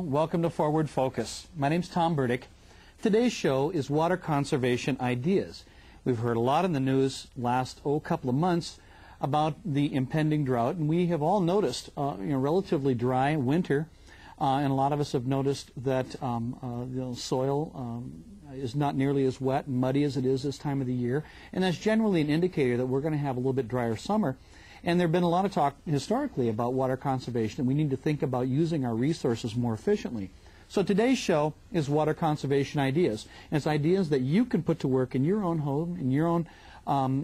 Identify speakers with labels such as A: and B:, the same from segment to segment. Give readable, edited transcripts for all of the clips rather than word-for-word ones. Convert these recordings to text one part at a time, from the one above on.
A: everyone. Welcome to Forward Focus. My name's Tom Burdick. Today's show is Water Conservation Ideas. We've heard a lot in the news last couple of months about the impending drought, and we have all noticed relatively dry winter, and a lot of us have noticed that soil is not nearly as wet and muddy as it is this time of the year, and that's generally an indicator that we're going to have a little bit drier summer. And there have been a lot of talk historically about water conservation, and we need to think about using our resources more efficiently. So today's show is Water Conservation Ideas. And it's ideas that you can put to work in your own home, in your own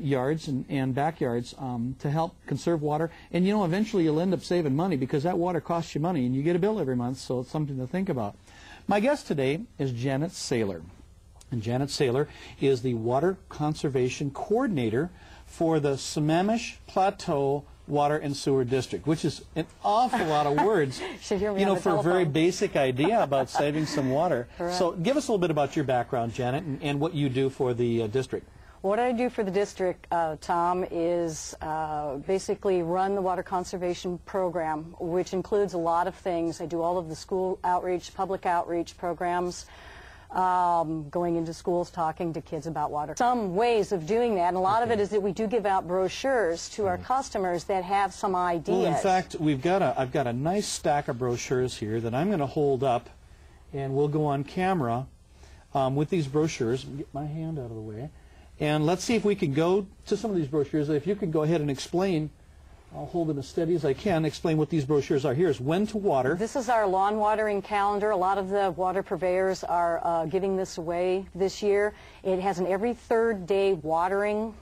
A: yards and backyards to help conserve water. And eventually you'll end up saving money because that water costs you money and you get a bill every month, so it's something to think about. My guest today is Janet Saylor. And Janet Saylor is the Water Conservation Coordinator for the Sammamish Plateau Water and Sewer District, which is an awful lot of words, for a very basic idea about saving some water. Correct. So give us a little bit about your background, Janet, and what you do for the district.
B: What I do for the district, Tom, is basically run the water conservation program, which includes a lot of things. I do all of the school outreach, public outreach programs, going into schools, talking to kids about water. Some ways of doing that, and a lot of it is that we do give out brochures to our customers that have some ideas.
A: Well, in fact, I've got a nice stack of brochures here that I'm going to hold up, and we'll go on camera with these brochures. Get my hand out of the way. And let's see if we can go to some of these brochures. If you could go ahead and explain, I'll hold them as steady as I can, explain what these brochures are. Here's When to Water.
B: This is our lawn watering calendar. A lot of the water purveyors are giving this away this year. It has an every third day watering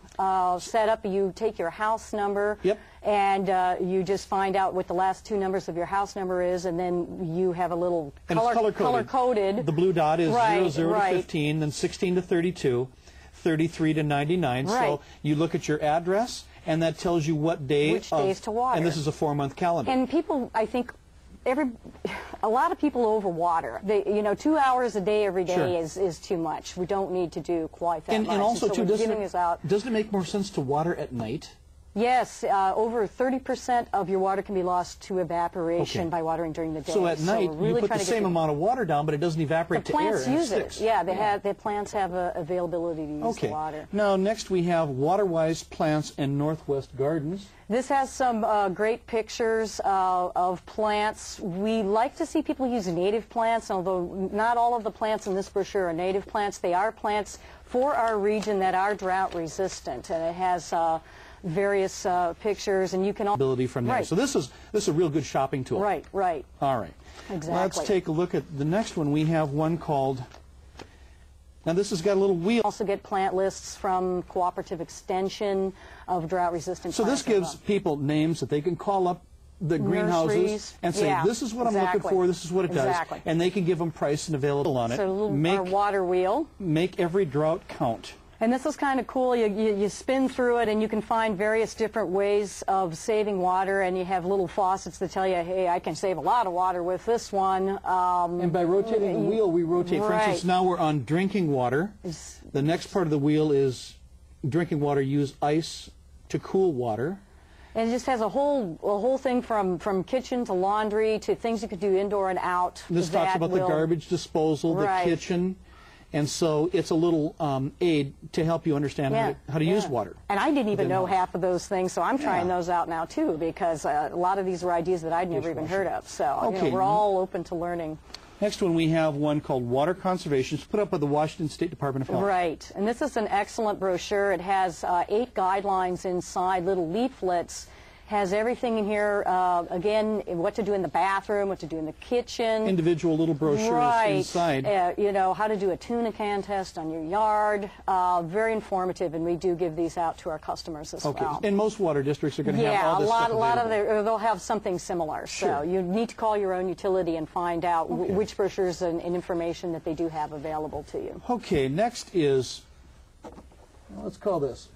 B: setup. You take your house number, and you just find out what the last two numbers of your house number is, and then you have a little color-coded.
A: The blue dot is 00 to 15, then 16 to 32, 33 to 99.
B: Right.
A: So you look at your address, and that tells you what day.
B: Which days to water.
A: And this is a 4-month calendar.
B: And people, I think, a lot of people overwater. 2 hours a day every day is too much. We don't need to do quite that much.
A: And also,
B: so
A: doesn't it make more sense to water at night?
B: Yes, over 30% of your water can be lost to evaporation by watering during the day.
A: So at night, you put the same amount of water down, but it doesn't evaporate to air.
B: The plants use it. Yeah, the plants have availability to use the water.
A: Now, next we have Water-Wise Plants and Northwest Gardens.
B: This has some great pictures of plants. We like to see people use native plants, although not all of the plants in this brochure are native plants. They are plants for our region that are drought resistant, and it has various pictures, and you can
A: ability from there. So this is a real good shopping tool.
B: Right.
A: All right.
B: Exactly.
A: Let's take a look at the next one. We have one called. Now this has got a little wheel.
B: Also get plant lists from Cooperative Extension of drought-resistant plants.
A: So this gives people names that they can call up the greenhouses and say, this is what I'm looking for, this is what it does, and they can give them price and available on it.
B: So our water wheel.
A: Make every drought count.
B: And this is kind of cool. You spin through it, and you can find various different ways of saving water, and you have little faucets that tell you, hey, I can save a lot of water with this one.
A: And by rotating the wheel, we rotate. For instance, now we're on drinking water. The next part of the wheel is drinking water. Use ice to cool water.
B: And it just has a whole thing from kitchen to laundry to things you could do indoor and out.
A: This talks about the garbage disposal, the kitchen. And so it's a little aid to help you understand how to use water.
B: And I didn't even know half of those things, so I'm trying those out now too, because a lot of these were ideas that I'd never even heard of. So we're all open to learning.
A: Next one, we have one called Water Conservation. It's put up by the Washington State Department of Health.
B: Right. And this is an excellent brochure. It has 8 guidelines inside, little leaflets. Has everything in here, again, what to do in the bathroom, what to do in the kitchen.
A: Individual little brochures inside.
B: How to do a tuna can test on your yard. Very informative, and we do give these out to our customers as well.
A: And most water districts are going to have all this stuff available.
B: They'll have something similar. So you need to call your own utility and find out which brochures and information that they do have available to you.
A: Okay, next is, let's call this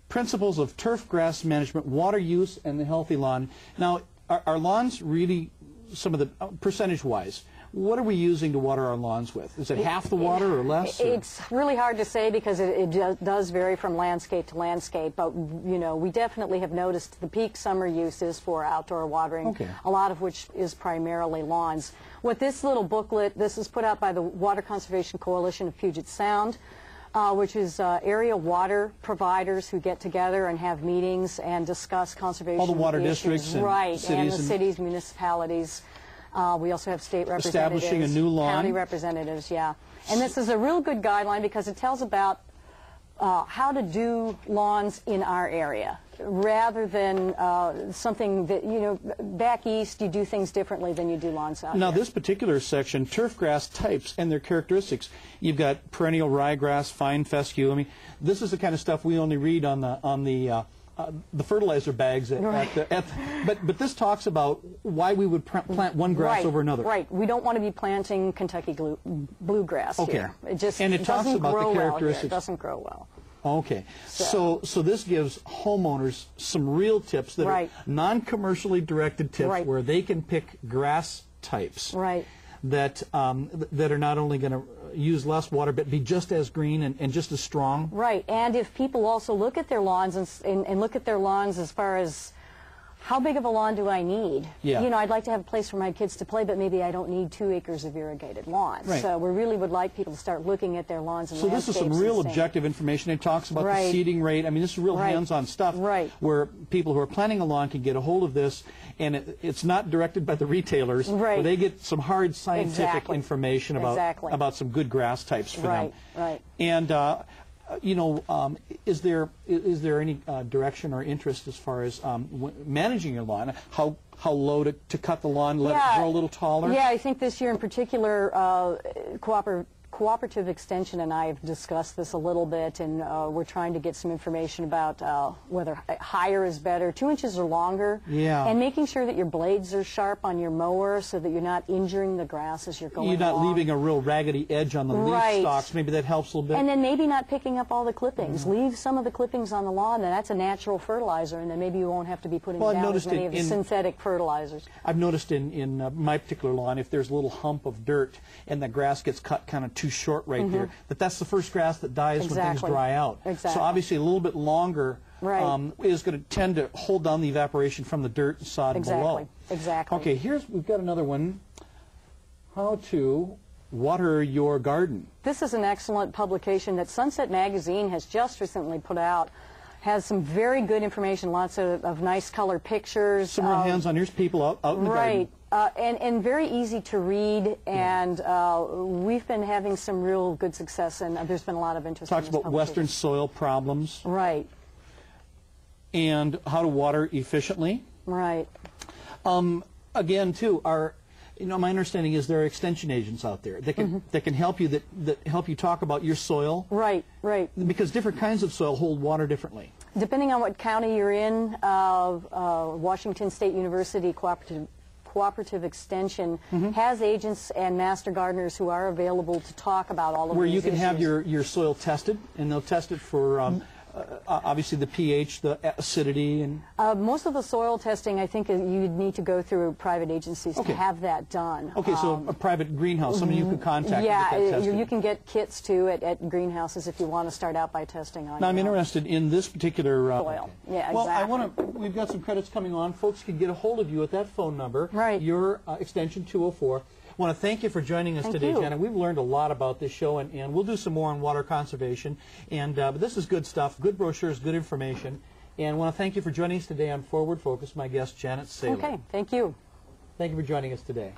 A: Principles of Turf Grass Management, Water Use, and the Healthy Lawn. Now, our lawns really, some of the percentage-wise, what are we using to water our lawns with? Is it half the water or less?
B: It's really hard to say because it does vary from landscape to landscape, but you know, we definitely have noticed the peak summer uses for outdoor watering, a lot of which is primarily lawns. What this little booklet, this is put out by the Water Conservation Coalition of Puget Sound, which is area water providers who get together and have meetings and discuss conservation
A: all the water
B: issues.
A: districts and
B: right,
A: cities
B: and the cities, municipalities. We also have state representatives,
A: establishing a new lawn,
B: county representatives, yeah. And this is a real good guideline because it tells about how to do lawns in our area, rather than something that, you know, back east you do things differently than you do lawns out
A: Now
B: here.
A: this particular section, turf grass types and their characteristics. You've got perennial ryegrass, fine fescue. I mean, this is the kind of stuff we only read on the fertilizer bags but this talks about why we would plant one grass over another.
B: Right. We don't want to be planting Kentucky bluegrass here. It just
A: talks
B: doesn't
A: about
B: grow
A: the
B: well
A: characteristics.
B: here. It doesn't grow well.
A: Okay. So this gives homeowners some real tips that are non-commercially directed tips where they can pick grass types that that are not only going to use less water but be just as green and just as strong.
B: Right. And if people also look at their lawns and look at their lawns as far as how big of a lawn do I need?
A: Yeah.
B: You know, I'd like to have a place for my kids to play, but maybe I don't need 2 acres of irrigated lawn.
A: Right.
B: So we really would like people to start looking at their lawns and
A: so this is some real
B: and
A: objective information. It talks about the seeding rate. I mean, this is real hands-on stuff where people who are planting a lawn can get a hold of this, and it's not directed by the retailers, where they get some hard scientific information about some good grass types for them.
B: Right.
A: And you know, is there any direction or interest as far as managing your lawn? How low to cut the lawn, let it grow a little taller?
B: Yeah, I think this year in particular, Cooperative Extension and I have discussed this a little bit, and we're trying to get some information about whether higher is better, 2 inches or longer, and making sure that your blades are sharp on your mower so that you're not injuring the grass as you're going along.
A: You're not leaving a real raggedy edge on the leaf stalks. Maybe that helps a little bit.
B: And then maybe not picking up all the clippings. Leave some of the clippings on the lawn, and that's a natural fertilizer, and then maybe you won't have to be putting down as many of the synthetic fertilizers.
A: I've noticed in my particular lawn, if there's a little hump of dirt and the grass gets cut kind of too short there, that's the first grass that dies when things dry out. So obviously a little bit longer is going to tend to hold down the evaporation from the dirt and sod below. Okay, we've got another one. How to water your garden.
B: This is an excellent publication that Sunset Magazine has just recently put out. Has some very good information, lots of nice color pictures.
A: Some real hands-on. Here's people out in the garden.
B: And very easy to read, and we've been having some real good success, and there's been a lot of interest in this
A: Talks about western soil problems. And how to water efficiently. Again, too, my understanding is there are extension agents out there that can help you that help you talk about your soil. Because different kinds of soil hold water differently.
B: Depending on what county you're in, Washington State University Cooperative Extension has agents and master gardeners who are available to talk about all of
A: where
B: these
A: you can
B: issues.
A: have your soil tested, and they'll test it for obviously the pH, the acidity, and
B: most of the soil testing, I think you'd need to go through private agencies to have that done.
A: Okay, so a private greenhouse, someone you could contact.
B: Yeah,
A: to get that tested.
B: You can get kits too at greenhouses if you want to start out by testing on.
A: Now I'm interested in this particular
B: soil. Yeah,
A: well, exactly. We've got some credits coming on. Folks can get a hold of you at that phone number. Your extension 204. I want to thank you for joining us today, Janet. We've learned a lot about this show, and we'll do some more on water conservation. And but this is good stuff, good brochures, good information. And I want to thank you for joining us today on Forward Focus. My guest, Janet Saylor.
B: Okay, thank you.
A: Thank you for joining us today.